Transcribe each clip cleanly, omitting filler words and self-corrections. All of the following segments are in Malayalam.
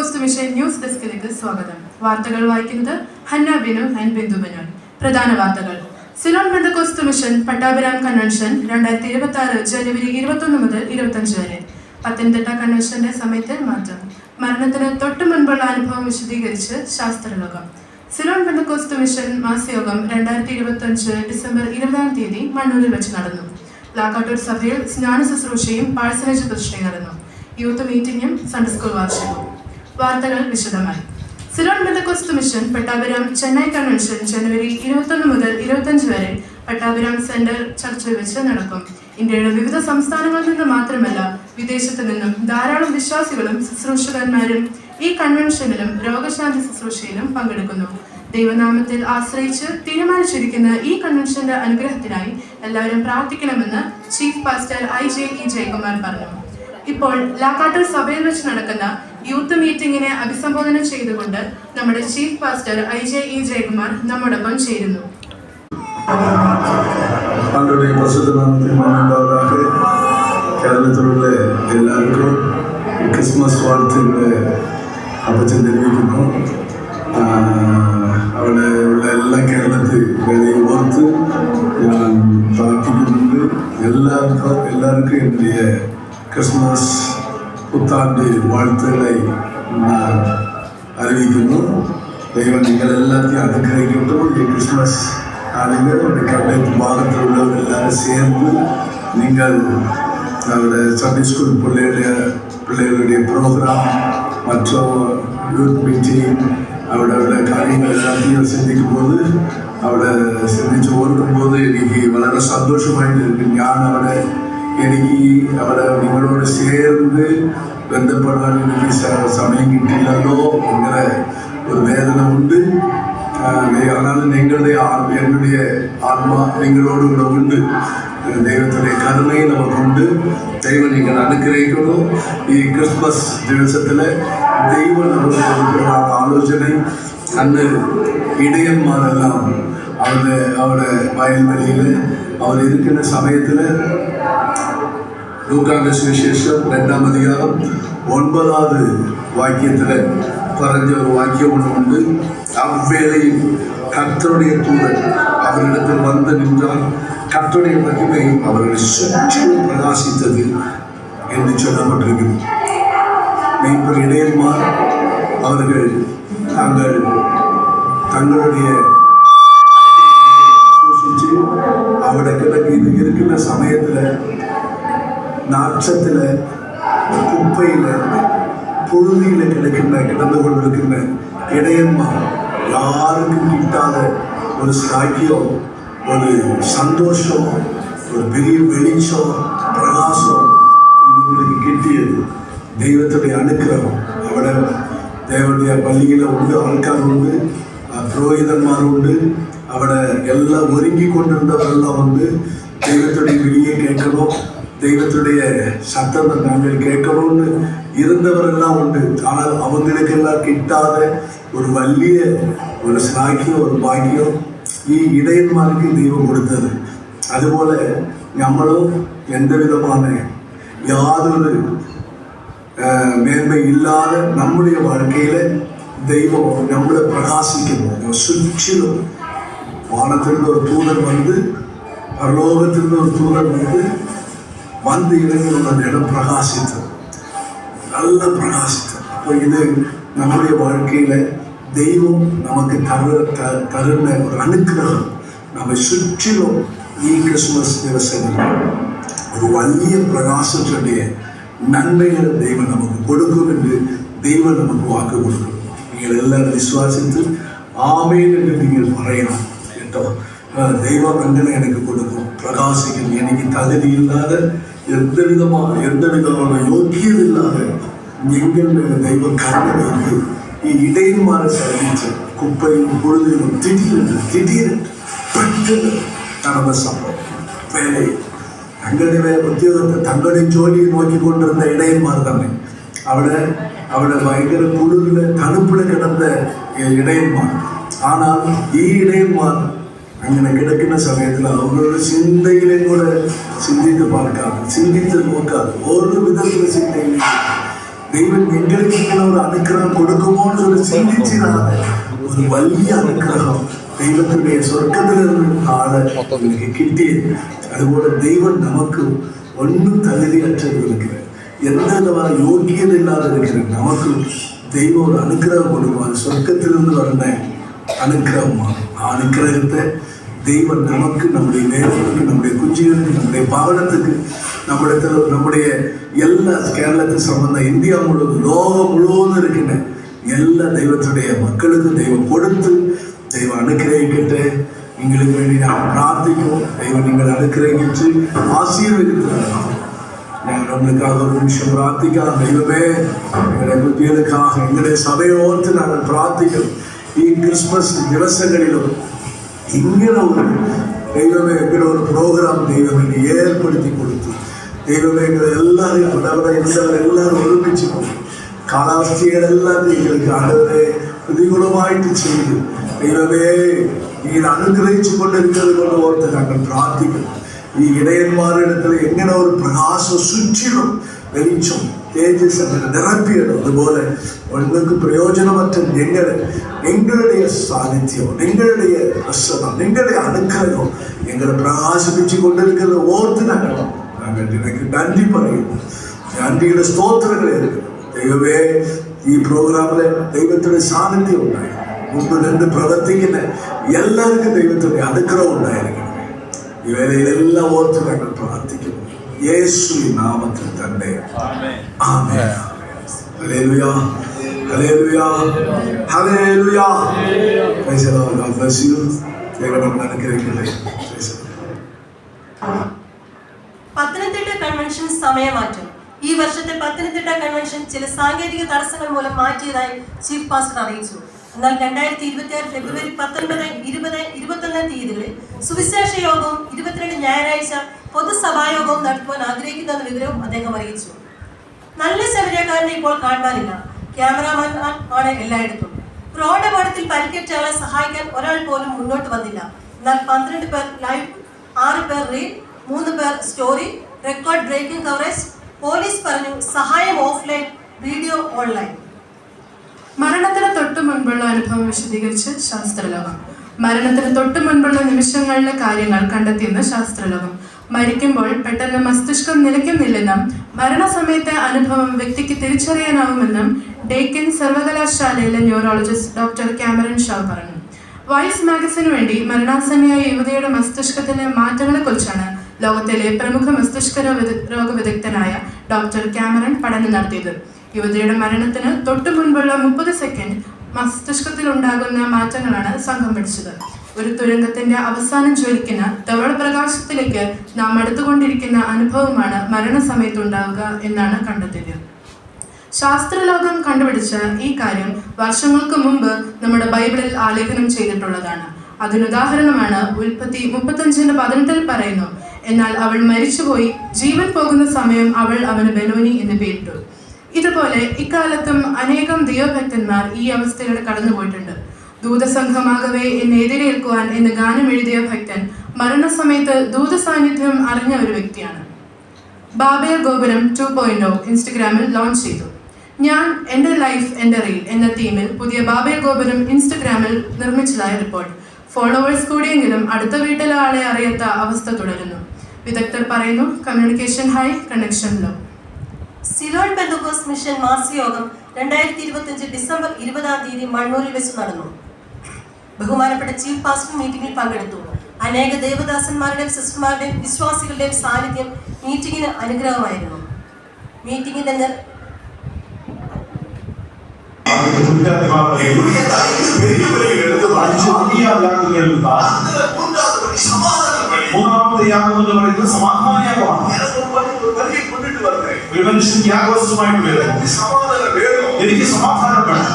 പെന്തക്കോസ്ത് മിഷൻ ന്യൂസ് ഡെസ്കിലേക്ക് സ്വാഗതം. വാർത്തകൾ വായിക്കുന്നത് ഹന്ന ബിനു ആൻഡ് ബിന്ദു ബെനോൻ. പ്രധാന വാർത്തകൾ. Ceylon Pentecost mission Pattabhiram convention 2026 ജനുവരി 21 മുതൽ 25 വരെ. പത്തനംതിട്ട കൺവെൻഷന്റെ സമയത്ത് മാറ്റം. മരണത്തിന് തൊട്ടു മുൻപുള്ള അനുഭവം വിശദീകരിച്ച് ശാസ്ത്രലോകം. സിലോൺ പെന്തക്കോസ്ത് മിഷൻ മാസയോഗം 2025 ഡിസംബർ 20 മണ്ണൂരിൽ വെച്ച് നടന്നു. ലാക്കാട്ടൂർ സഭയിൽ സ്നാന ശുശ്രൂഷയും പാഴ്സനേജ് പ്രതിഷ്ഠയും നടന്നു. യൂത്ത് മീറ്റിംഗും സൺഡേ സ്കൂൾ വാർഷികവും. വാർത്തകൾ വിശദമായി. Ceylon Pentecost mission Pattabiram Chennai convention ജനുവരി 21 മുതൽ 25 വരെ പട്ടാഭിരാം സെന്റർ ചർച്ചിൽ വെച്ച് നടക്കും. ഇന്ത്യയുടെ വിവിധ സംസ്ഥാനങ്ങളിൽ നിന്ന് മാത്രമല്ല, വിദേശത്ത് നിന്നും ധാരാളം വിശ്വാസികളും ശുശ്രൂഷകന്മാരും ഈ കൺവെൻഷനിലും രോഗശാന്തി ശുശ്രൂഷയിലും പങ്കെടുക്കുന്നു. ദൈവനാമത്തിൽ ആശ്രയിച്ച് തീരുമാനിച്ചിരിക്കുന്ന ഈ കൺവെൻഷന്റെ അനുഗ്രഹത്തിനായി എല്ലാവരും പ്രാർത്ഥിക്കണമെന്ന് ചീഫ് പാസ്റ്റർ IJE ജയകുമാർ പറഞ്ഞു. ഇപ്പോൾ ലാക്കാട്ടൂർ സഭയിൽ വെച്ച് നടക്കുന്ന യൂത്ത് മീറ്റിംഗിനെ അഭിസംബോധന ചെയ്തുകൊണ്ട് നമ്മുടെ ചീഫ് പാസ്റ്റർ IJE ജയകുമാർ നമ്മോടൊപ്പം ചേരുന്നു. കേരളത്തിലുള്ള എല്ലാവർക്കും ക്രിസ്മസ് വാർത്തയുടെ അപ്പച്ചൻ தெரிவிക്കുന്നു. അവിടെ ഉള്ള എല്ലാ കേരളത്തിൽ വേലയെ ഓർത്ത് ഞാൻ പ്രാർത്ഥിക്കുന്നുണ്ട്. എല്ലാവർക്കും என்னுடைய ക്രിസ്മസ് പുത്താണ്ട് വാഴ്ത്തുകളെ ഞാൻ അറിയിക്കുന്നു. ദൈവം നിങ്ങളെല്ലാத்தையும் അനുഗ്രഹിക്കട്ടെ. ഈ ക്രിസ്മസ് നാളിൽ കടൽ ഭാഗത്തുള്ളവരെല്ലാവരും ചേർന്ന് നിങ്ങൾ അവിടെ സൺഡേ സ്കൂൾ പിള്ളേരുടെ പ്രോഗ്രാം മറ്റോ യൂത്ത് മീറ്റിംഗ് അവിടെ കാര്യങ്ങളെല്ലാം ശ്രദ്ധിക്കുമ്പോൾ അവിടെ ശ്രദ്ധിച്ച് ഓർക്കുമ്പോൾ എനിക്ക് വളരെ സന്തോഷമായിട്ടിരിക്കും. ഞാൻ അവിടെ നിങ്ങളോട് ചേർന്ന് ബന്ധപ്പെടാൻ എനിക്ക് സമയം കിട്ടിയില്ലല്ലോ, ഇങ്ങനെ ഒരു വേദന ഉണ്ട്. ആനാലും என்னுடைய ஆத்மா നിങ്ങളോടുകൂടെ ഉണ്ട്. ദൈവത്തിൻ്റെ കരുണയും നമുക്കുണ്ട്. ദൈവം നിങ്ങൾ അനുഗ്രഹിക്കുന്നു. ഈ ക്രിസ്മസ് ദിവസത്തിൽ ദൈവം നമുക്ക് കൊടുക്കുന്ന ആലോചന, അന്ന് ഇടയന്മാരെല്ലാം അവിടെ വയൽവെളിയിൽ അവരിക്കുന്ന സമയത്തിൽ ലൂക്കാന്റെ സുവിശേഷം 2-ാം അധികാരം 9-ാவது വാക്യത്തിൽ പറഞ്ഞ ഒരു വാക്യമുണ്ട്. அவ்வேளையில் கர்த்தருடைய தூதன் அவரிடத்தில் வந்து நின்றார். கர்த்தருடைய மகிமை அவர்களை சுற்றிலும் பிரகாசித்தது என்று சொல்லப்பட்டிருக்கிறது. மேய்ப்பர் இடையன்மார் அவர்கள் தங்களுடைய சூசிச்சு അവിടെ இருக்கிற சமயத்தில் நாற்றத்தில் குப்பையில் புழுதியில் கிடந்து கொண்டிருக்கின்ற இடையன்மார் யாருக்கும் கிட்டாத ஒரு சாக்கியம், ஒரு சந்தோஷம், ஒரு பெரிய வெளிச்சம், பிரகாசம் இவங்களுக்கு கிட்டியது. தெய்வத்துடைய அனுக்கிரகம். അവിടെ தேவனுடைய பள்ளியில் உண்டு, ஆൾക്കാർ ഉണ്ട്, புரோகிதന്മാർ ഉണ്ട്, അവിടെ എല്ലാം ഒരുങ്ങിക്കൊണ്ടിരുന്നവരെല്ലാം ഉണ്ട്. ദൈവത്തുடைய വിളിയെ കേൾക്കണം, தெய்வத்துடைய சத்தத்தை நாங்கள் கேட்கணும்னு இருந்தவரெல்லாம் உண்டு. ஆனால் அவங்களுக்கெல்லாம் கிட்டாத ஒரு വലിയ ഒരു സ്ലാഖ്യം, ഒരു ഭാഗ്യം ഈ ഇടയന്മാർക്ക് ദൈവം കൊടുത്തത്. അതുപോലെ നമ്മളും എന്തവിധമാണ് യാതൊരു മേന്മയില്ലാതെ നമ്മുടെ வாழ்க்கைയിൽ ദൈവം നമ്മളെ പ്രകാശിക്കുന്നു. சுற்றிலும் வானத்திலிருந்து ஒரு தூதன் வந்து, பரலோகத்திலிருந்து ஒரு தூதன் வந்து இறங்கியுள்ள இடம் பிரகாசித்தது, நல்ல பிரகாசித்தது. அப்போ இது நம்முடைய வாழ்க்கையில் தெய்வம் நமக்கு தருண ஒரு அனுக்கிரகம். நம்ம சுற்றிலும் ഈ ക്രിസ്മസ് ദിവസങ്ങളിൽ ഒരു വലിയ പ്രകാശത്തിൻ്റെ നന്മകൾ ദൈവം നമുക്ക് കൊടുക്കുമെന്ന് ദൈവം നമുക്ക് വാക്ക് കൊടുക്കും. നിങ്ങളെല്ലാവരും വിശ്വാസത്തിൽ ആമേൻ എന്ന് നിങ്ങൾ പറയണം കേട്ടോ. ദൈവം അങ്ങനെ എനിക്ക് കൊടുക്കും, പ്രകാശിക്കും. എനിക്ക് തകുതിയില്ലാതെ எந்த விதமான யோக்கியதில்லாத எங்கள் தெய்வம் கருணைக்கு இடையன்மாரை சந்தித்து குப்பையும் பொழுதிலும் திடீரென்று பெற்று நடந்த சம்பவம். வேலை தங்களுடைய உத்தியோகத்தை தங்களுடைய ஜோலியை நோக்கி கொண்டிருந்த இடையன்மார் தானே. അവിടെ ഭയങ്കര കുളിരിൽ തണുപ്പിൽ കിടന്ന ഇടയന്മാർ. ஆனால் ഈ ഇടയന്മാർ അങ്ങനെ കിടക്കുന്ന സമയത്തിൽ അവരുടെ ചിന്തയിലും കൂടെ ചിന്തിച്ച് നോക്കാതെ ഒരു വിധത്തിലെ ചിന്തയിലേക്ക് ദൈവം എங்களுக்கு ഇങ്ങനെ ഒരു അനുഗ്രഹം കൊടുക്കുമോ എന്ന് ചിന്തിച്ചതാണ്. ഒരു വലിയ അനുഗ്രഹം ദൈവത്തിന്റെ സ്വർഗത്തിൽ നിന്ന് ആള് എനിക്ക് കിട്ടിയത്. അതുപോലെ ദൈവം നമുക്ക് ഒന്നും തകതിയറ്റിരിക്കുന്നത് എന്തെല്ലാം യോഗ്യതയില്ലാതിരിക്കുന്നത് നമുക്ക് ദൈവം ഒരു അനുഗ്രഹം കൊടുക്കുവാൻ സ്വർഗത്തിൽ നിന്ന് വരുന്ന അനുഗ്രഹമാണ്. ആ അനുഗ്രഹത്തെ ദൈവം നമുക്ക്, നമ്മുടെ നേരങ്ങൾക്ക്, നമ്മുടെ കുഞ്ഞുങ്ങൾക്ക്, നമ്മുടെ ഭവനத்துக்கு, നമ്മുടെ എല്ലാ കേരളത്തിൽ സംബന്ധ ഇന്ത്യ മുഴുവൻ ലോകം മുഴുവൻ ഇരിക്കുന്ന എല്ലാ ദൈവത്തിൻ്റെ മക്കൾക്ക് ദൈവം കൊടുത്ത് ദൈവം അനുഗ്രഹിക്കട്ടെ. നിങ്ങൾക്ക് വേണ്ടി ഞാൻ പ്രാർത്ഥിക്കും. ദൈവം നിങ്ങൾ അനുഗ്രഹിച്ച് ആശീർവദിക്കുന്നതാണ്. ഞാൻ നമ്മൾക്കാக ഒരു നിമിഷം പ്രാർത്ഥിക്കാം. ദൈവമേ, നിങ്ങളുടെ കുട്ടികൾക്കാக നിങ്ങളുടെ സഭയോർത്ത് ഞങ്ങൾ പ്രാർത്ഥിക്കും. ഈ ക്രിസ്മസ് ദിവസങ്ങളിലും ഇങ്ങനെ ഒരു ദൈവമേ ഇങ്ങനെ ഒരു പ്രോഗ്രാം ദൈവമേ ഏർപ്പെടുത്തി കൊടുത്തു. ദൈവമേ എല്ലാവരും എല്ലാവരും ഒരുമിച്ച് കാലാവസ്ഥകളെല്ലാം നിങ്ങൾക്ക് ആളുകളെ പ്രതികൂലമായിട്ട് ചെയ്തു ദൈവമേ ഈ അനുഗ്രഹിച്ചു കൊണ്ടിരിക്കുന്നത് കൊണ്ട് ഓർത്ത് ഞങ്ങൾ പ്രാർത്ഥിക്കുന്നു. ഈ ഇടയന്മാരുടെ എങ്ങനെ ഒരു പ്രകാശ സുച്ചിലും വെളിച്ചം തേജസ് അങ്ങനെ നിറപ്പിയതും അതുപോലെ നിങ്ങൾക്ക് പ്രയോജനമറ്റ നിങ്ങളുടെ സാന്നിധ്യം, നിങ്ങളുടെ പ്രശ്നം, നിങ്ങളുടെ അനുഗ്രഹം എങ്ങനെ പ്രകാശിപ്പിച്ചു കൊണ്ടിരിക്കുന്നത് ഓർത്ത് ഞങ്ങൾ എനിക്ക് നന്ദി പറയുന്നു. നന്ദിയുടെ സ്തോത്രങ്ങളെ ദൈവമേ ഈ പ്രോഗ്രാമിലെ ദൈവത്തിന്റെ സാന്നിധ്യം ഉണ്ടായി. മുമ്പ് നിന്ന് പ്രവർത്തിക്കുന്ന എല്ലാവർക്കും ദൈവത്തിന്റെ അനുഗ്രഹം ഉണ്ടായിരിക്കണം. ഈ വേലയിലെല്ലാം ഓർത്ത് ഞങ്ങൾ പ്രാർത്ഥിക്കുന്നു. യേശു നാമത്തിൽ തന്നെ ആമേൻ. ഹല്ലേലൂയ, ഹല്ലേലൂയ, ഹല്ലേലൂയ. Praise the Lord. God bless you. ദൈവം അനുഗ്രഹിക്കട്ടെ. പത്തനംതിട്ട കൺവെൻഷൻ സമയമാറ്റം. ഈ വർഷത്തെ പത്തനംതിട്ട കൺവെൻഷൻ ചില സാങ്കേതിക തടസ്സങ്ങൾ മൂലം മാറ്റിയതായി ചീഫ് പാസ്റ്റർ അറിയിച്ചു. എന്നാൽ 2026 ഫെബ്രുവരി 19, 20, 21 തീയതികളിൽ സുവിശേഷ യോഗവും 22 ഞായറാഴ്ച പൊതുസഭായോഗവും നടത്തുവാൻ ആഗ്രഹിക്കുന്ന വിവരവും അദ്ദേഹം അറിയിച്ചു. നല്ല ശബരിക്കാരനെ ഇപ്പോൾ കാണുവാനില്ല. ക്യാമറാമാൻ ആണ് എല്ലായിടത്തും. റോഡ് അപകടത്തിൽ പരിക്കേറ്റ ആളെ സഹായിക്കാൻ ഒരാൾ പോലും മുന്നോട്ട് വന്നില്ല. എന്നാൽ 12 പേർ ലൈവ്, 6 പേർ റീൽ, 3 പേർ story, record breaking coverage. Police പറഞ്ഞു സഹായം ഓഫ്ലൈൻ, വീഡിയോ ഓൺലൈൻ. മരണത്തിന് തൊട്ടു മുൻപുള്ള അനുഭവം വിശദീകരിച്ച് ശാസ്ത്രലോകം. മരണത്തിന് തൊട്ടു മുൻപുള്ള നിമിഷങ്ങളിലെ കാര്യങ്ങൾ കണ്ടെത്തിയെന്ന് ശാസ്ത്രലോകം. മരിക്കുമ്പോൾ പെട്ടെന്ന് മസ്തിഷ്കം നിലയ്ക്കുന്നില്ലെന്നും മരണസമയത്തെ അനുഭവം വ്യക്തിക്ക് തിരിച്ചറിയാനാവുമെന്നും ഡേക്കൻ സർവകലാശാലയിലെ ന്യൂറോളജിസ്റ്റ് ഡോക്ടർ കാമറൻ ഷാ പറഞ്ഞു. വൈസ് മാഗസിനു വേണ്ടി മരണാസന്നയായ യുവതിയുടെ മസ്തിഷ്കത്തിലെ മാറ്റങ്ങളെക്കുറിച്ചാണ് ലോകത്തിലെ പ്രമുഖ മസ്തിഷ്ക രോഗ വിദഗ്ധനായ ഡോക്ടർ കാമറൻ പഠനം നടത്തിയത്. യുവതിയുടെ മരണത്തിന് തൊട്ടു മുൻപുള്ള 30 സെക്കൻഡ് മസ്തിഷ്കത്തിലുണ്ടാകുന്ന മാറ്റങ്ങളാണ് സംഘം പഠിച്ചത്. ഒരു തുരങ്കത്തിന്റെ അവസാനം ജ്വലിക്കുന്ന ധവള പ്രകാശത്തിലേക്ക് നാം അടുത്തുകൊണ്ടിരിക്കുന്ന അനുഭവമാണ് മരണസമയത്തുണ്ടാവുക എന്നാണ് കണ്ടെത്തിയത്. ശാസ്ത്രലോകം കണ്ടുപിടിച്ച ഈ കാര്യം വർഷങ്ങൾക്ക് മുമ്പ് നമ്മുടെ ബൈബിളിൽ ആലേഖനം ചെയ്തിട്ടുള്ളതാണ്. അതിനുദാഹരണമാണ് ഉൽപ്പത്തി 35:18 പറയുന്നു, എന്നാൽ അവൾ മരിച്ചുപോയി, ജീവൻ പോകുന്ന സമയം അവൾ അവന് ബെനോനി എന്ന് പേരിട്ടു. ഇതുപോലെ ഇക്കാലത്തും അനേകം ദൈവഭക്തന്മാർ ഈ അവസ്ഥയിലൂടെ കടന്നുപോയിട്ടുണ്ട്. ദൂതസംഘമാകവേ എന്നെ എതിരേൽക്കുവാൻ എന്ന് ഗാനം എഴുതിയ ഭക്തൻ മരണസമയത്ത് ദൂതസാന്നിധ്യം അറിഞ്ഞ ഒരു വ്യക്തിയാണ്. ബാബേൽ ഗോപുരം 2.0 ഇൻസ്റ്റഗ്രാമിൽ ലോഞ്ച് ചെയ്തു. ഞാൻ എൻ്റെ ലൈഫ് എൻ്റെ റീൽ എന്ന തീമിൽ പുതിയ ബാബേൽ ഗോപുരം ഇൻസ്റ്റഗ്രാമിൽ നിർമ്മിച്ചതായ റിപ്പോർട്ട്. ഫോളോവേഴ്സ് കൂടിയെങ്കിലും അടുത്ത വീട്ടിലെ ആളെ അറിയാത്ത അവസ്ഥ തുടരുന്നു. വിദഗ്ധർ പറയുന്നു, communication high, connection low. Ceylon Pentecost mission മാസയോഗം 2025 ഡിസംബർ 20 മണ്ണൂരിൽ വെച്ച് നടന്നു. ബഹുമാനപ്പെട്ട ചീഫ് പാസ്റ്റർ മീറ്റിംഗിൽ പങ്കെടുത്തു. അനേക ദേവദാസന്മാരുടെയും സിസ്റ്റർമാരുടെയും വിശ്വാസികളുടെയും സാന്നിധ്യം മീറ്റിംഗിന് അനുഗ്രഹമായിരുന്നു. മീറ്റിംഗിന്റെ മൂന്നാമത്തെ യാഗം എന്ന് പറയുന്നത് സമാധാന യാഗമാണ്. ഒരു മനുഷ്യൻ യാഗവസ്തുമായിട്ട് വരുന്നു, എനിക്ക് സമാധാനം വേണം,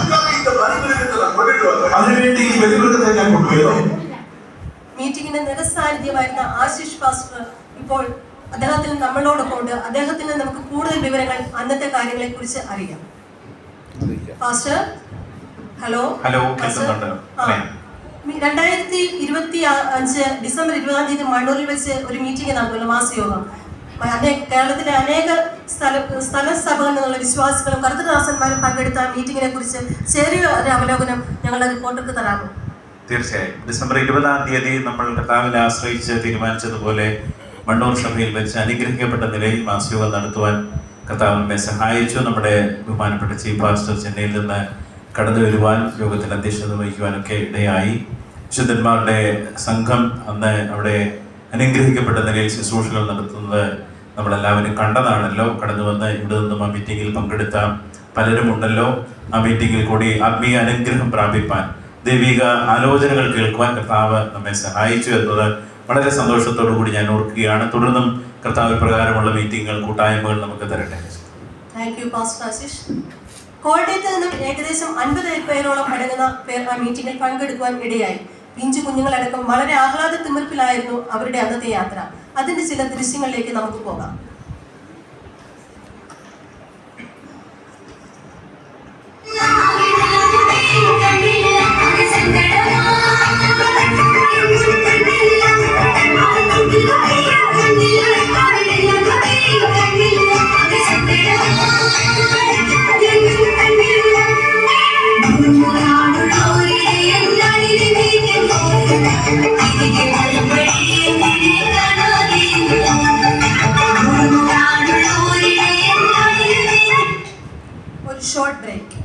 അതിനുവേണ്ടി ഈ ബലിമൃഗത്തെ ഞാൻ കൊണ്ടുവരുന്നു. മീറ്റിംഗിന്റെ നിരസാന്നിധ്യമായിരുന്ന ആശിഷ് പാസ്റ്റർ ഇപ്പോൾ അദ്ദേഹത്തിന് നമ്മളോടൊപ്പം ഉണ്ട്. അദ്ദേഹത്തിന് നമുക്ക് കൂടുതൽ വിവരങ്ങൾ അന്നത്തെ കാര്യങ്ങളെ കുറിച്ച് അറിയാം. Pastor, hello. 2025 ഡിസംബർ 20 മണ്ണൂരിൽ വെച്ച് ഒരു മീറ്റിംഗ് നടന്നല്ലോ, മാസയോഗം. കേരളത്തിലെ അനേക സ്ഥലസഭകളിൽ നിന്നുള്ള വിശ്വാസികളും കർത്തൃദാസന്മാരും പങ്കെടുത്ത മീറ്റിങ്ങിനെ കുറിച്ച് ചെറിയ ഒരു അവലോകനം ഞങ്ങളുടെ റിപ്പോർട്ടർക്ക് തരാമോ? തീർച്ചയായും. ഡിസംബർ 20-ാം തീയതി നമ്മൾ കർത്താവിനെ ആശ്രയിച്ച് തീരുമാനിച്ചതുപോലെ മണ്ണൂർ സഭയിൽ വെച്ച് അനുഗ്രഹിക്കപ്പെട്ട നിലയിൽ മാസയോഗം നടത്തുവാൻ കർത്താവ് നമ്മെ സഹായിച്ചു. നമ്മുടെ ബഹുമാനപ്പെട്ട ചീഫ് പാസ്റ്റർ ചെന്നൈയിൽ നിന്ന് കടന്നു വരുവാൻ, യോഗത്തിൽ അധ്യക്ഷത വഹിക്കുവാനൊക്കെ ഇടയായി. വിശുദ്ധന്മാരുടെ സംഘം അന്ന് അവിടെ അനുഗ്രഹിക്കപ്പെട്ട നിലയിൽ ശുശ്രൂഷകൾ നടത്തുന്നത് നമ്മളെല്ലാവരും കണ്ടതാണല്ലോ. കടന്നു വന്ന് ഇവിടെ നിന്നും ആ മീറ്റിങ്ങിൽ പങ്കെടുത്ത പലരും ഉണ്ടല്ലോ. ആ മീറ്റിങ്ങിൽ കൂടി ആത്മീയ അനുഗ്രഹം പ്രാപിപ്പാൻ, ദൈവിക ആലോചനകൾ കേൾക്കുവാൻ കർത്താവ് നമ്മെ സഹായിച്ചു എന്നത് വളരെ സന്തോഷത്തോടു കൂടി ഞാൻ ഓർക്കുകയാണ്. തുടർന്നും കർത്താവ് പ്രകാരമുള്ള മീറ്റിങ്ങുകൾ, കൂട്ടായ്മകൾ നമുക്ക് തരട്ടെ. Thank you pastor Ashish. കോട്ടയത്ത് നിന്നും ഏകദേശം 50 പേരോളം അടങ്ങുന്ന പേർ ആ മീറ്റിംഗിൽ പങ്കെടുക്കുവാൻ ഇടയായി. പിഞ്ചു കുഞ്ഞുങ്ങളടക്കം വളരെ ആഹ്ലാദ തിമിർപ്പിലായിരുന്നു അവരുടെ അന്നത്തെ യാത്ര. അതിന്റെ ചില ദൃശ്യങ്ങളിലേക്ക് നമുക്ക് പോകാം. ഒരു ഷോർട്ട് ബ്രേക്ക്.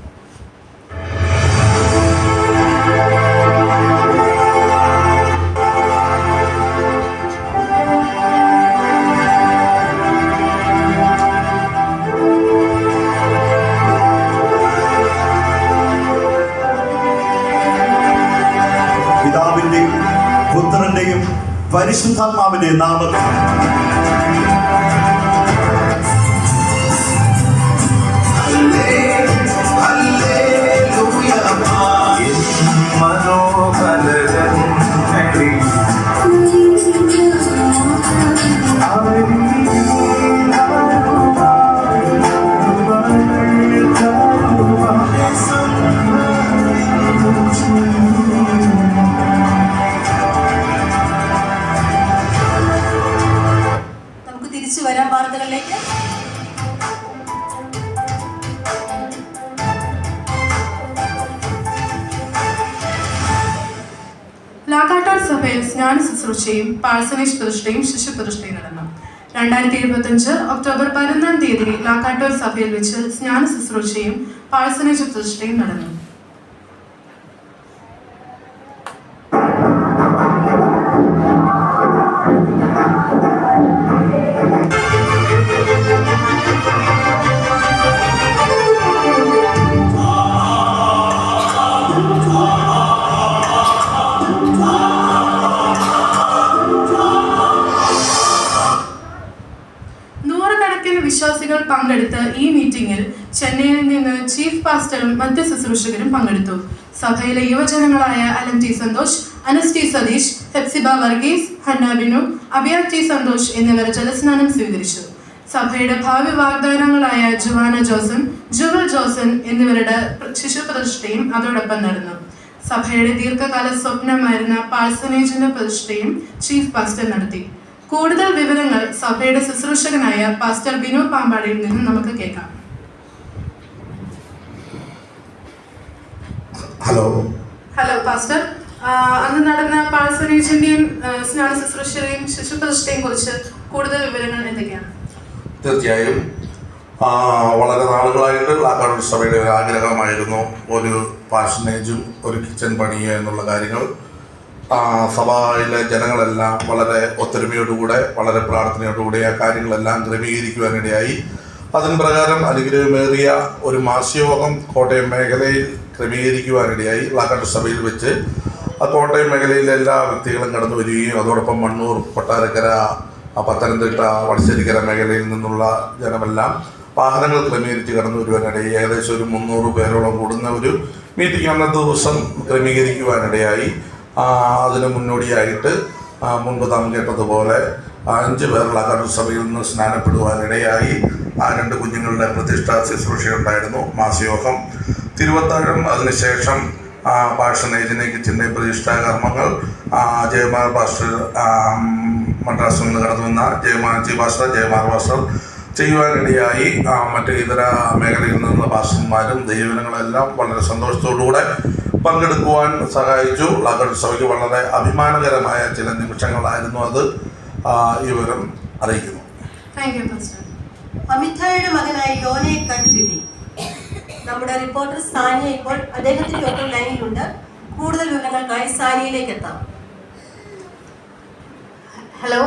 പിതാവിന്റെയും പുത്രന്റെയും പരിശുദ്ധാത്മാവിന്റെ നാമത്തിൽ നമുക്ക് തിരിച്ചു വരാം വാർത്തകളിലേക്ക്. ലാക്കാട്ടൂർ സഭയിൽ സ്നാന ശുശ്രൂഷയും പാഴ്സനേജ് പ്രതിഷ്ഠയും ശിശുപ്രതിഷ്ഠയും നടന്നു. 2025 ഒക്ടോബർ 11-ാം തീയതി ലാക്കാട്ടൂർ സഭയിൽ വെച്ച് സ്നാന ശുശ്രൂഷയും പാഴ്സനേജ് പ്രതിഷ്ഠയും നടന്നു. വിശ്വാസികൾ പങ്കെടുത്ത ഈ മീറ്റിംഗിൽ ചെന്നൈയിൽ നിന്ന് ചീഫ് പാസ്റ്ററും മറ്റ് ശുശ്രൂഷകരും പങ്കെടുത്തു. സഭയിലെ യുവജനങ്ങളായ Alan T Santhosh, Anas T Satheesh, Hepzibah Varghese, Hanna Binu, Abiya T Santhosh എന്നിവർ ജലസ്നാനം സ്വീകരിച്ചു. സഭയുടെ ഭാവി വാഗ്ദാനങ്ങളായ ജുവാന ജോസൻ, ജുവൽ ജോസൻ എന്നിവരുടെ ശിശുപ്രതിഷ്ഠയും അതോടൊപ്പം നടന്നു. സഭയുടെ ദീർഘകാല സ്വപ്നമായിരുന്ന പാഴ്സനേജിന്റെ പ്രതിഷ്ഠയും ചീഫ് പാസ്റ്റർ നടത്തി. കൂടുതൽ വിവരങ്ങൾ സഭയുടെ ശുശ്രൂഷകനായ പാസ്റ്റർ ബിനു പാമ്പാടിയിൽ നിന്ന് നമുക്ക് കേൾക്കാം. ഹലോ പാസ്റ്റർ, അന്ന് നടന്ന പാഴ്സനേജിന്റെയും സ്നാന ശുശ്രൂഷയും ശിശുപ്രതിഷ്ഠയും കുറിച്ച് കൂടുതൽ വിവരങ്ങൾ എന്തൊക്കെയാണ്? തീർച്ചയായും വളരെ നാളുകളായിട്ട് ലാക്കാട്ടൂർ സഭയുടെ ഒരു ആഗ്രഹമായിരുന്നു ഒരു പാഴ്സനേജും ഒരു കിച്ചൺ പണിയുക എന്നുള്ള കാര്യങ്ങൾ. സഭയിലെ ജനങ്ങളെല്ലാം വളരെ ഒത്തൊരുമയോടുകൂടെ, വളരെ പ്രാർത്ഥനയോടുകൂടെ ആ കാര്യങ്ങളെല്ലാം ക്രമീകരിക്കുവാനിടയായി. അതിന് പ്രകാരം അനുഗ്രഹമേറിയ ഒരു മാസയോഗം കോട്ടയം മേഖലയിൽ ക്രമീകരിക്കുവാനിടയായി. ലാക്കാട്ടൂർ സഭയിൽ വെച്ച് ആ കോട്ടയം മേഖലയിലെ എല്ലാ വ്യക്തികളും കടന്നു വരികയും അതോടൊപ്പം മണ്ണൂർ, കൊട്ടാരക്കര, പത്തനംതിട്ട, വടശ്ശേരിക്കര മേഖലയിൽ നിന്നുള്ള ജനമെല്ലാം വാഹനങ്ങൾ ക്രമീകരിച്ച് കടന്നു വരുവാനിടയായി. ഏകദേശം ഒരു 300 പേരോളം കൂടുന്ന ഒരു മീറ്റിംഗ് അന്നത്തെ ദിവസം ക്രമീകരിക്കുവാനിടയായി. അതിന് മുന്നോടിയായിട്ട് മുൻപ് നാം കേട്ടതുപോലെ 5 പേർ ലാക്കാട്ടൂർ സഭയിൽ നിന്ന് സ്നാനപ്പെടുവാനിടയായി. 2 കുഞ്ഞുങ്ങളുടെ പ്രതിഷ്ഠാ ശുശ്രൂഷയുണ്ടായിരുന്നു. മാസയോഗം, തിരുവത്താഴം, അതിനുശേഷം പാഴ്സനേജിനെ കിച്ചൻ്റെ പ്രതിഷ്ഠാ കർമ്മങ്ങൾ, ജയമാർ പാസ്റ്റർ മദ്രാസിൽ നിന്ന് കടന്നു വന്ന ജി ഭാഷ ജയമാർ ഭാഷ ചെയ്യുവാനിടയായി. മറ്റ് ഇതര മേഖലയിൽ നിന്നുള്ള ഭാഷന്മാരും ദൈവജനങ്ങളെല്ലാം വളരെ സന്തോഷത്തോടുകൂടെ പങ്കെടുക്കുവാൻ സഹായിച്ചു. ലാക്കോട്ട് സഭയ്ക്ക് വളരെ അഭിമാനകരമായ ചില നിമിഷങ്ങളായിരുന്നു അത്. ഈ വിവരം അറിയിക്കുന്നു. അമിതായുടെ മകനായ യോനയെ കണ്ടുകിട്ടി. നമ്മുടെ റിപ്പോർട്ടർ സാനിയ ഇപ്പോൾ അദ്ദേഹത്തിന്റെ ഒപ്പം ലൈനിലുണ്ട്. കൂടുതൽ വിവരങ്ങൾക്കായി സാനിയയിലേക്ക് എത്താം. ഹലോ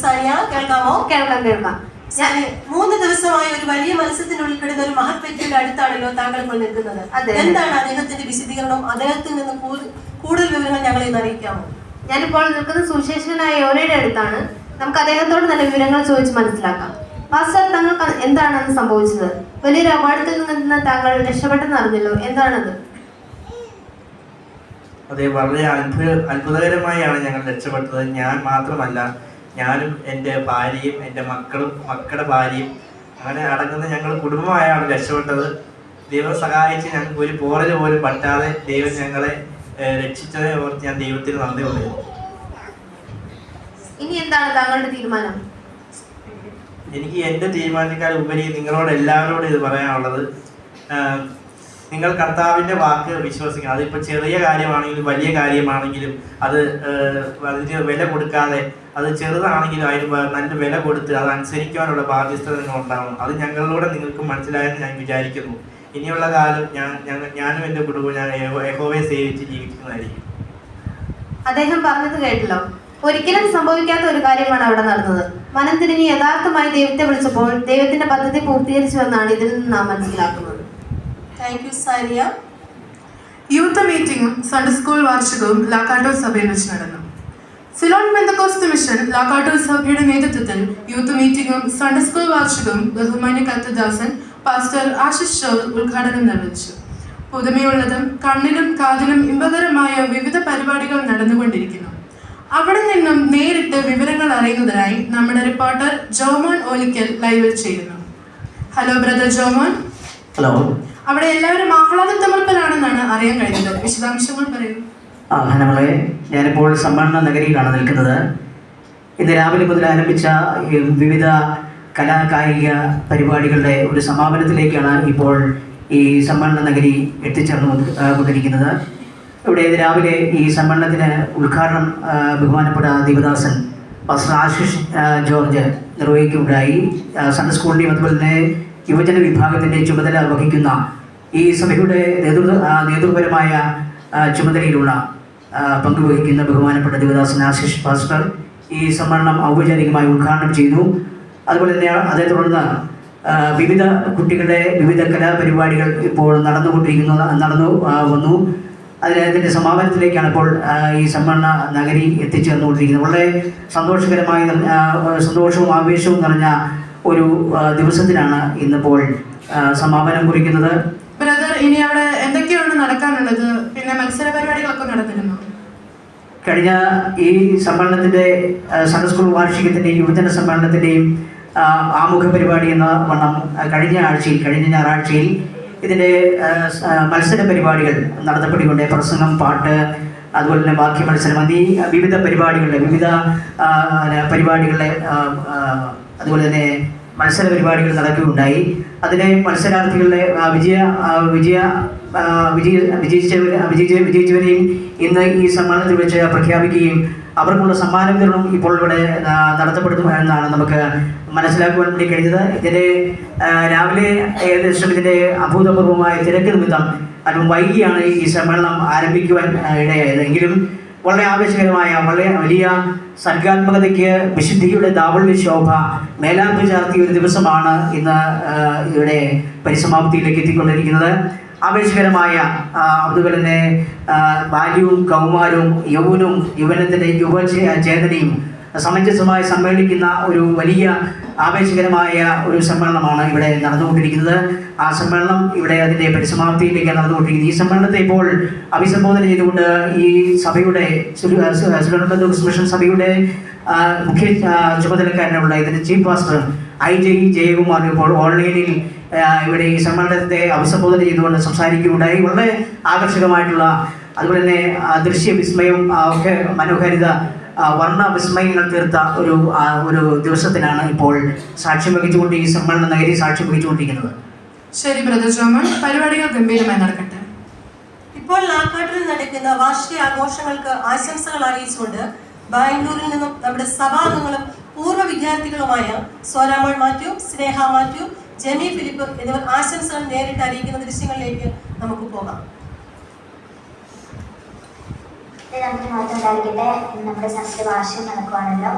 സാനിയ, കേൾക്കാമോ? കേൾക്കാം. 3 ദിവസമായി ഒരു വലിയ മത്സ്യത്തിനുള്ളിൽ കിടന്ന ഒരു മഹത് വ്യക്തിയുടെ അടുത്താണല്ലോ താങ്കൾ ഇപ്പോൾ നിൽക്കുന്നത്. എന്താണ് അദ്ദേഹത്തിന്റെ വിശദീകരണം? അദ്ദേഹത്തിൽ നിന്ന് കൂടുതൽ വിവരങ്ങൾ ഞങ്ങളെ ഇന്ന് അറിയിക്കാമോ? ഞാനിപ്പോൾ നിൽക്കുന്ന സുശേഷനായ യോനയുടെ അടുത്താണ്. നമുക്ക് അദ്ദേഹത്തോട് നല്ല വിവരങ്ങൾ ചോദിച്ച് മനസ്സിലാക്കാം. പാസ്റ്റർ, താങ്കൾക്ക് എന്താണെന്ന് സംഭവിച്ചത്? വലിയൊരു അപകടത്തിൽ നിന്ന് താങ്കൾ രക്ഷപ്പെട്ടെന്ന് അറിഞ്ഞല്ലോ, എന്താണത്? അതെ, വളരെ അത്ഭുതകരമായാണ് ഞങ്ങൾ രക്ഷപ്പെട്ടത്. ഞാൻ മാത്രമല്ല, ഞാനും എൻ്റെ ഭാര്യയും എൻ്റെ മക്കളുടെ ഭാര്യയും അങ്ങനെ അടങ്ങുന്ന ഞങ്ങൾ കുടുംബമായാണ് രക്ഷപ്പെട്ടത്. ദൈവം സഹായിച്ച് ഞങ്ങൾക്ക് ഒരു പോറൽ പോലും പറ്റാതെ ദൈവം ഞങ്ങളെ രക്ഷിച്ചതിനെ ഓർത്ത് ഞാൻ ദൈവത്തിന് നന്ദി പറയുന്നു. ഇനി എന്താണ് താങ്കളുടെ തീരുമാനം? എനിക്ക് എൻ്റെ തീരുമാനത്തേക്കാൾ ഉപരി നിങ്ങളോട് എല്ലാവരോടും ഇത് പറയാനുള്ളത്, നിങ്ങൾ കർത്താവിൻ്റെ വാക്ക് വിശ്വസിക്കണം. അതിപ്പോൾ ചെറിയ കാര്യമാണെങ്കിലും വലിയ കാര്യമാണെങ്കിലും അതിന് വില കൊടുക്കാതെ, അത് ചെറുതാണെങ്കിലും അതിന് നല്ല വില കൊടുത്ത് അത് അനുസരിക്കാനുള്ള ബാധ്യത നിങ്ങൾ ഉണ്ടാവണം. അത് ഞങ്ങളിലൂടെ നിങ്ങൾക്ക് മനസ്സിലായെന്ന് ഞാൻ വിചാരിക്കുന്നു. ഇനിയുള്ള കാലം ഞാനും എൻ്റെ കുടുംബവും ഞാൻ യഹോവയെ സേവിച്ച് ജീവിക്കുന്നതായിരിക്കും. അദ്ദേഹം പറഞ്ഞത് കേട്ടല്ലോ. ഒരിക്കലും സംഭവിക്കാത്ത ഒരു കാര്യമാണ് അവിടെ നടന്നത്. മനം തിരിഞ്ഞ് യഥാർത്ഥമായി ദൈവത്തെ വിളിച്ചപ്പോൾ ദൈവത്തിന്റെ പദ്ധതി പൂർത്തീകരിച്ചുവെന്നാണ് ഇതിൽ നിന്ന് നാം മനസ്സിലാക്കുന്നത്. Thank you Saniya. യൂത്ത് മീറ്റിംഗും സൺഡേ സ്കൂൾ വാർഷികവും ലാക്കാട്ടൂർ സഭയിൽ വെച്ച് നടന്നു. സിലോൺ പെന്തക്കോസ്ത് മിഷൻ ലാക്കാട്ടൂർ സഭയുടെ നേതൃത്വത്തിൽ യൂത്ത് മീറ്റിംഗും സൺഡേ സ്കൂൾ വാർഷികവും ബഹുമാന്യ കത്തദാസൻ പാസ്റ്റർ ആശിഷ് ഷോർ ഉദ്ഘാടനം നിർവഹിച്ചു. പുതുമയുള്ളതും കണ്ണിനും കാതിനും ഇമ്പകരമായ വിവിധ പരിപാടികൾ നടന്നുകൊണ്ടിരിക്കുന്നു. അവിടെ നിന്നും നേരിട്ട് വിവരങ്ങൾ അറിയുന്നതിനായി നമ്മുടെ റിപ്പോർട്ടർ ജോമോൻ ഓലിക്കൽ ലൈവിൽ ചെയ്യുന്നു. Hello brother Jomon. ഹലോ. അവിടെ എല്ലാവരും ആഹ്ലാദത്തമർപ്പലാണെന്നാണ് അറിയാൻ കഴിഞ്ഞത്. വിശദാംശങ്ങൾ പറയൂ. നമ്മളെ ഞാനിപ്പോൾ സമ്മേളന നഗരിയിലാണ് നിൽക്കുന്നത്. ഇന്ന് രാവിലെ മുതൽ ആരംഭിച്ച വിവിധ കലാകായിക പരിപാടികളുടെ ഒരു സമാപനത്തിലേക്കാണ് ഇപ്പോൾ ഈ സമ്മേളന നഗരി എത്തിച്ചേർന്നുകൊണ്ടിരിക്കുന്നത്. ഇവിടെ രാവിലെ ഈ സമ്മേളനത്തിന് ഉദ്ഘാടനം ബഹുമാനപ്പെട്ട ദൈവദാസൻ പാസ്റ്റർ ആശിഷ് ജോർജ് നിർവഹിക്കുകയുണ്ടായി. സൺഡേ സ്കൂളിൻ്റെയും അതുപോലെ തന്നെ യുവജന വിഭാഗത്തിൻ്റെ ചുമതല വഹിക്കുന്ന ഈ സഭയുടെ നേതൃപരമായ ചുമതലയിലുള്ള പങ്കുവഹിക്കുന്ന ബഹുമാനപ്പെട്ട ദൈവദാസൻ ആശിഷ് പാസ്റ്റർ ഈ സമ്മേളനം ഔപചാരികമായി ഉദ്ഘാടനം ചെയ്തു. അതുപോലെ തന്നെ അതേ തുടർന്ന് വിവിധ കുട്ടികളുടെ വിവിധ കലാപരിപാടികൾ ഇപ്പോൾ നടന്നു വന്നു. അതിൻ്റെ സമാപനത്തിലേക്കാണ് ഇപ്പോൾ ഈ സമ്മേളന നഗരി എത്തിച്ചേർന്നുകൊണ്ടിരിക്കുന്നത്. വളരെ സന്തോഷവും ആവേശവും നിറഞ്ഞ ഒരു ദിവസത്തിലാണ് ഇന്നിപ്പോൾ സമാപനം കുറിക്കുന്നത്. ബ്രദർ, ഇനി അവിടെ എന്തൊക്കെയാണ് നടക്കാനുള്ളത്? പിന്നെ മത്സര പരിപാടികളൊക്കെ നടന്നിരുന്നു. കഴിഞ്ഞ ഈ സമ്മേളനത്തിൻ്റെ സൺഡേ സ്കൂൾ വാർഷികത്തിൻ്റെയും യുവജന സമ്മേളനത്തിൻ്റെയും ആമുഖ പരിപാടി എന്ന വണ്ണം കഴിഞ്ഞ ഞായറാഴ്ചയിൽ ഇതിൻ്റെ മത്സര പരിപാടികൾ നടത്തപ്പെട്ടുകൊണ്ട് പ്രസംഗം, പാട്ട്, അതുപോലെ തന്നെ വാക്യ മത്സരം എന്നീ വിവിധ പരിപാടികളുടെ അതുപോലെ തന്നെ മത്സര പരിപാടികൾ നടക്കുകയുണ്ടായി. അതിലെ മത്സരാർത്ഥികളുടെ വിജയിച്ചവരെയും ഇന്ന് ഈ സമ്മേളനത്തിൽ വെച്ച് പ്രഖ്യാപിക്കുകയും അവർക്കുള്ള സമ്മാന വിതരണം ഇപ്പോൾ ഇവിടെ നടത്തപ്പെടുന്നു എന്നാണ് നമുക്ക് മനസ്സിലാക്കുവാൻ വേണ്ടി കഴിഞ്ഞത്. ഇതിൻ്റെ രാവിലെ ഏകദേശം ഇതിൻ്റെ അഭൂതപൂർവമായ തിരക്ക് നിമിത്തം അല്പം വൈകിയാണ് ഈ സമ്മേളനം ആരംഭിക്കുവാൻ ഇടയായത്. എങ്കിലും വളരെ ആവേശകരമായ വളരെ വലിയ സർഗാത്മകതയ്ക്ക് വിശുദ്ധിയുടെ ദാവള്യ ശോഭ മേലാപ്പ് ചാർത്തിയ ഒരു ദിവസമാണ് ഇന്ന് ഇവിടെ പരിസമാപ്തിയിലേക്ക് എത്തിക്കൊണ്ടിരിക്കുന്നത്. ആവേശകരമായ അതുപോലെ തന്നെ ബാല്യവും കൗമാരവും യൗവനവും യുവനത്തിൻ്റെ യുവചേതനയും സമഞ്ജസമായി സമ്മേളിക്കുന്ന ഒരു വലിയ ആവേശകരമായ ഒരു സമ്മേളനമാണ് ഇവിടെ നടന്നുകൊണ്ടിരിക്കുന്നത്. ആ സമ്മേളനം ഇവിടെ അതിൻ്റെ പരിസമാപ്തിയിലേക്കാണ് നടന്നുകൊണ്ടിരിക്കുന്നത്. ഈ സമ്മേളനത്തെ ഇപ്പോൾ അഭിസംബോധന ചെയ്തുകൊണ്ട് ഈ സഭയുടെ മിഷൻ സഭയുടെ മുഖ്യ ചുമതലക്കാരനുള്ള ഇതിൻ്റെ ചീഫ് പാസ്റ്റർ IJ ജയകുമാർ ഇപ്പോൾ ഓൺലൈനിൽ ഇവിടെ ഈ സമ്മേളനത്തെ അഭിസംബോധന ചെയ്തുകൊണ്ട് സംസാരിക്കുകയുണ്ടായി. വളരെ ആകർഷകമായിട്ടുള്ള അതുപോലെ തന്നെ ദൃശ്യ വിസ്മയം ഒക്കെ മനോഹാരിത വർണ്ണ വിസ്മയങ്ങൾ തീർത്ത ഒരു ദിവസത്തിനാണ് ഇപ്പോൾ സാക്ഷ്യം വഹിച്ചുകൊണ്ട് ഈ സമ്മേളന നഗരി സാക്ഷ്യം വഹിച്ചുകൊണ്ടിരിക്കുന്നത്. ശരി ബ്രദർ ജോമൻ, പരിപാടികൾ ഗംഭീരമായി നടക്കട്ടെ. ഇപ്പോൾ ലാക്കാട്ടിൽ നടക്കുന്ന വാർഷിക ആഘോഷങ്ങൾക്ക് ആശംസകൾ അറിയിച്ചുകൊണ്ട് ബാംഗ്ലൂരിൽ നിന്നും നമ്മുടെ സഭാംഗങ്ങളും പൂർവ്വ വിദ്യാർത്ഥികളുമായ സോരാമോൾ മാത്യു, സ്നേഹ മാത്യു, ജെമി ഫിലിപ്പ് എന്നിവർ ആശംസകൾ നേരിട്ട് അറിയിക്കുന്ന ദൃശ്യങ്ങളിലേക്ക് നമുക്ക് പോകാം. നമുക്ക് മാത്രം ഉണ്ടായിരിക്കട്ടെ. നമ്മുടെ സംസ്ഥ വാർഷികം നടക്കുവാണല്ലോ.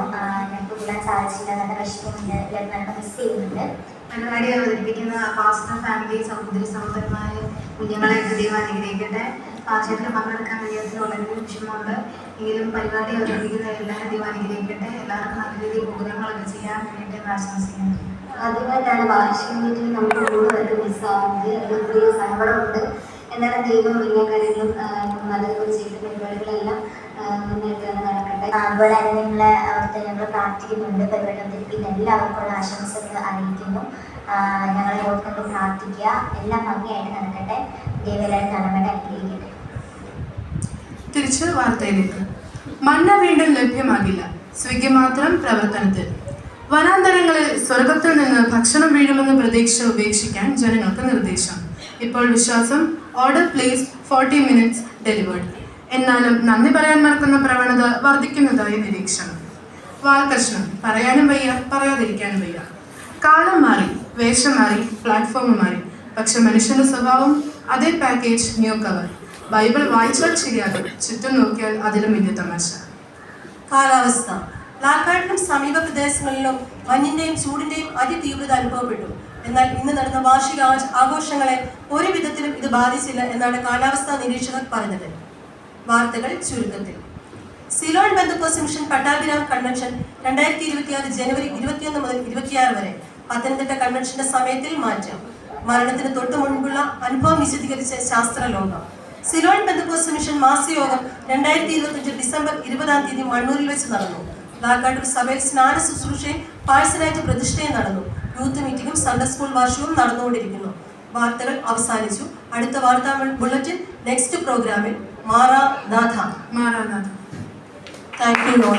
ഞങ്ങൾക്ക് കൂടാൻ സാധിച്ചില്ല, നല്ല വിഷമമുണ്ട്, നല്ല മിസ് ചെയ്യുന്നുണ്ട്. പരിപാടി അവതരിപ്പിക്കുന്ന പാസ്റ്റർ ഫാമിലി, സഹോദരി സഹോദരന്മാരെ, കുഞ്ഞുങ്ങളെയൊക്കെ ദൈവം അനുഗ്രഹിക്കട്ടെ. പാചകത്തിൽ പങ്കെടുക്കാൻ കഴിയാത്തതിൽ വളരെ വിഷമമുണ്ട്. എങ്കിലും പരിപാടി അവതരിപ്പിക്കുന്ന എല്ലാവരും ദൈവം അനുഗ്രഹിക്കട്ടെ. എല്ലാവർക്കും നല്ല രീതിയിൽ പ്രോഗ്രാമുകളൊക്കെ ചെയ്യാൻ വേണ്ടിയിട്ട് ആശംസിക്കുന്നു. അതുകൊണ്ടാണ് വാർഷിക മീറ്റിൽ നമുക്ക് കൂടുതൽ മിസ്സാവുന്നത്. ഒരു പ്രിയ സങ്കടമുണ്ട്. എന്നാലും ദൈവം എല്ലാ കാര്യങ്ങളും നല്ലതുപോലെ ചെയ്ത പരിപാടികളെല്ലാം മുന്നേറ്റ് തന്നെ നടക്കട്ടെ. അതുപോലെ തന്നെ അവിടുത്തെ ഞങ്ങൾ പ്രാർത്ഥിക്കുന്നുണ്ട്. പരിപാടി അവതരിപ്പിക്കുന്ന എല്ലാവർക്കുള്ള ആശംസകൾ അറിയിക്കുന്നു. ഞങ്ങളെ ഓർത്തുകൊണ്ട് പ്രാർത്ഥിക്കുക. എല്ലാം ഭംഗിയായിട്ട് നടക്കട്ടെ. ദൈവം നടക്കട്ടെ, അനുഗ്രഹിക്കട്ടെ. തിരിച്ച് വാർത്തയിലേക്ക്. മന്ന വീണ്ടും ലഭ്യമാകില്ല, സ്വിഗ്ഗി മാത്രം പ്രവർത്തനത്തിൽ. വനാന്തരങ്ങളിൽ സ്വർഗത്തിൽ നിന്ന് ഭക്ഷണം വീഴുമെന്ന പ്രതീക്ഷ ഉപേക്ഷിക്കാൻ ജനങ്ങൾക്ക് നിർദ്ദേശം. ഇപ്പോൾ വിശ്വാസം ഓർഡർ പ്ലേസ് 40 minutes ഡെലിവേർഡ്. എന്നാലും നന്ദി പറയാൻ മറക്കുന്ന പ്രവണത വർദ്ധിക്കുന്നതായി നിരീക്ഷണം. വാൽകൃഷ്ണൻ, പറയാനും വയ്യ, പറയാതിരിക്കാനും വയ്യ. കാലം മാറി, വേഷം മാറി, പ്ലാറ്റ്ഫോം മാറി, പക്ഷെ മനുഷ്യന്റെ സ്വഭാവം അതേ. Package, new cover. ബൈബിൾ വായിച്ചാൽ ശരിയാകും, ചുറ്റും നോക്കിയാൽ അതിലും വലിയ തമാശ. കാലാവസ്ഥ. ലാക്കാട്ടിലും സമീപ പ്രദേശങ്ങളിലും മഞ്ഞിന്റെയും ചൂടിന്റെയും അതിതീവ്രത അനുഭവപ്പെട്ടു. എന്നാൽ ഇന്ന് നടന്ന വാർഷിക ആഘോഷങ്ങളെ ഒരു വിധത്തിലും ഇത് ബാധിച്ചില്ല എന്നാണ് കാലാവസ്ഥാ നിരീക്ഷകർ പറഞ്ഞത്. വാർത്തകൾ ചുരുക്കത്തിൽ. Ceylon Pentecost mission Pattabhiram convention 2026 ജനുവരി 21 മുതൽ 26 വരെ. പത്തനംതിട്ട കൺവെൻഷന്റെ സമയത്തിൽ മാറ്റം. മരണത്തിന് തൊട്ടു മുൻപുള്ള അനുഭവം വിശദീകരിച്ച ശാസ്ത്രലോകം. സിലോൺ പെന്തക്കോസ്ത് മിഷൻ മാസയോഗം 2025 ഡിസംബർ 20 മണ്ണൂരിൽ വെച്ച് നടന്നു. ലാക്കാട്ടൂർ സഭയിൽ സ്നാന ശുശ്രൂഷയും പാഴ്സലായിട്ട് പ്രതിഷ്ഠയും നടന്നു. യൂത്ത് മീറ്റിംഗും സൺഡേ സ്കൂൾ വാർഷികവും നടന്നുകൊണ്ടിരിക്കുന്നു. വാർത്തകൾ അവസാനിച്ചു. അടുത്ത വാർത്താ ബുള്ളറ്റിൻ നെക്സ്റ്റ് പ്രോഗ്രാമിൽ മാറാനാഥ. മാറാനാഥ. Thank you.